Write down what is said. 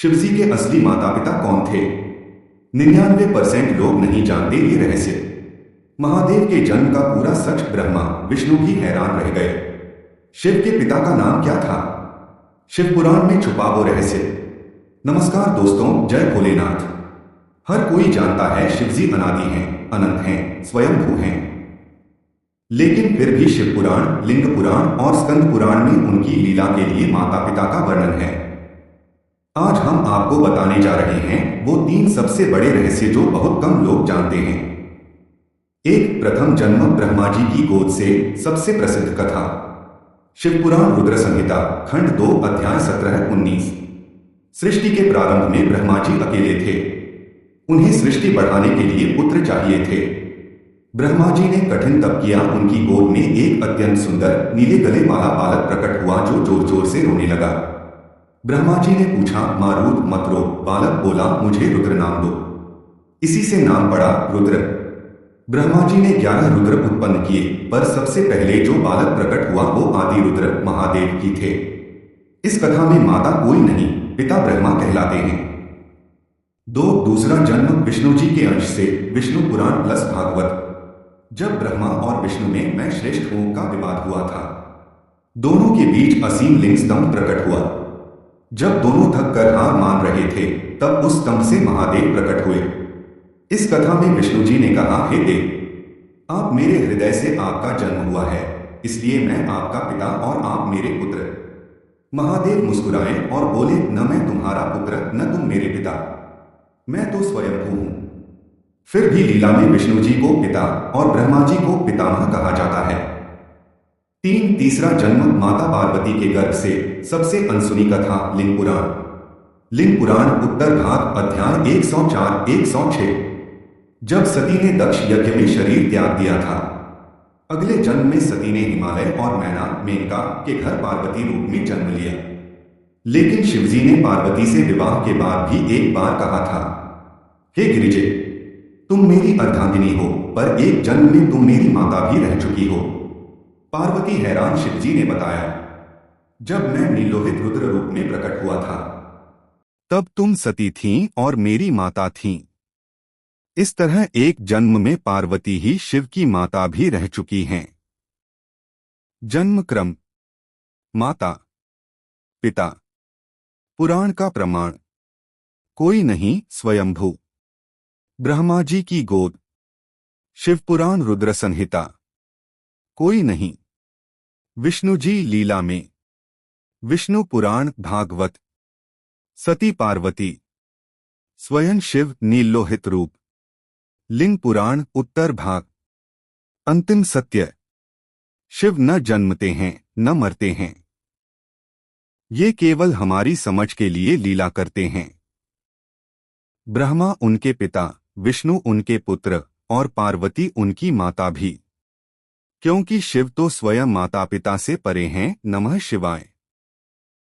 शिवजी के असली माता पिता कौन थे? 99% लोग नहीं जानते ये रहस्य। महादेव के जन्म का पूरा सच ब्रह्मा विष्णु भी हैरान रह गए। शिव के पिता का नाम क्या था? शिव पुराण में छुपा वो रहस्य। नमस्कार दोस्तों, जय भोलेनाथ। हर कोई जानता है शिवजी अनादि हैं, अनंत हैं, स्वयंभू हैं। लेकिन फिर भी शिव पुराण, लिंग पुराण और स्कंद पुराण में उनकी लीला के लिए माता पिता का वर्णन है। आज हम आपको बताने जा रहे हैं वो 3 सबसे बड़े रहस्य जो बहुत कम लोग जानते हैं। एक, प्रथम जन्म ब्रह्मा जी की गोद से। सबसे प्रसिद्ध कथा शिवपुराण रुद्र संहिता खंड 2 अध्याय 17-19। सृष्टि के प्रारंभ में ब्रह्मा जी अकेले थे। उन्हें सृष्टि बढ़ाने के लिए पुत्र चाहिए थे। ब्रह्मा जी ने कठिन तप किया। उनकी गोद में एक अत्यंत सुंदर नीले गले वाला बालक प्रकट हुआ जो जोर जोर से रोने लगा। ब्रह्मा जी ने पूछा, मारूद मत रो। बालक बोला, मुझे रुद्र नाम दो। इसी से नाम पड़ा रुद्र। ब्रह्मा जी ने 11 रुद्र उत्पन्न किए, पर सबसे पहले जो बालक प्रकट हुआ वो आदि रुद्र महादेव ही थे। इस कथा में माता कोई नहीं, पिता ब्रह्मा कहलाते हैं। 2, दूसरा जन्म विष्णु जी के अंश से। विष्णु पुराण प्लस भागवत। जब ब्रह्मा और विष्णु में मैं श्रेष्ठ हूं का विवाद हुआ था, दोनों के बीच असीम लिंग स्तंभ प्रकट हुआ। जब दोनों थक कर हार मान रहे थे, तब उस स्तंभ से महादेव प्रकट हुए। इस कथा में विष्णु जी ने कहा, हे देव, आप मेरे हृदय से आपका जन्म हुआ है, इसलिए मैं आपका पिता और आप मेरे पुत्र। महादेव मुस्कुराए और बोले, न मैं तुम्हारा पुत्र न तुम मेरे पिता, मैं तो स्वयंभू हूं। फिर भी लीला में विष्णु जी को पिता और ब्रह्मा जी को पितामह कहा जाता है। 3, तीसरा जन्म माता पार्वती के गर्भ से। सबसे अनसुनी कथा लिंग पुराण। लिंग पुराण उत्तर भाग अध्याय 104-106। जब सती ने दक्ष यज्ञ में शरीर त्याग दिया था, अगले जन्म में सती ने हिमालय और मैना मेनका के घर पार्वती रूप में जन्म लिया। लेकिन शिवजी ने पार्वती से विवाह के बाद भी एक बार कहा था, हे गिरिजे, तुम मेरी अर्धांगिनी हो, पर एक जन्म में तुम मेरी माता भी रह चुकी हो। पार्वती हैरान। शिवजी ने बताया, जब मैं नीलोहित रुद्र रूप में प्रकट हुआ था, तब तुम सती थीं और मेरी माता थीं। इस तरह एक जन्म में पार्वती ही शिव की माता भी रह चुकी हैं। जन्म क्रम। माता पिता। पुराण का प्रमाण कोई नहीं, स्वयंभू। ब्रह्मा जी की गोद। शिवपुराण रुद्र संहिता कोई नहीं। विष्णु जी लीला में। विष्णु पुराण भागवत। सती पार्वती। स्वयं शिव नीलोहित रूप। लिंग पुराण उत्तर भाग। अंतिम सत्य, शिव न जन्मते हैं न मरते हैं। ये केवल हमारी समझ के लिए लीला करते हैं। ब्रह्मा उनके पिता, विष्णु उनके पुत्र और पार्वती उनकी माता भी, क्योंकि शिव तो स्वयं माता पिता से परे हैं। नमः शिवाय।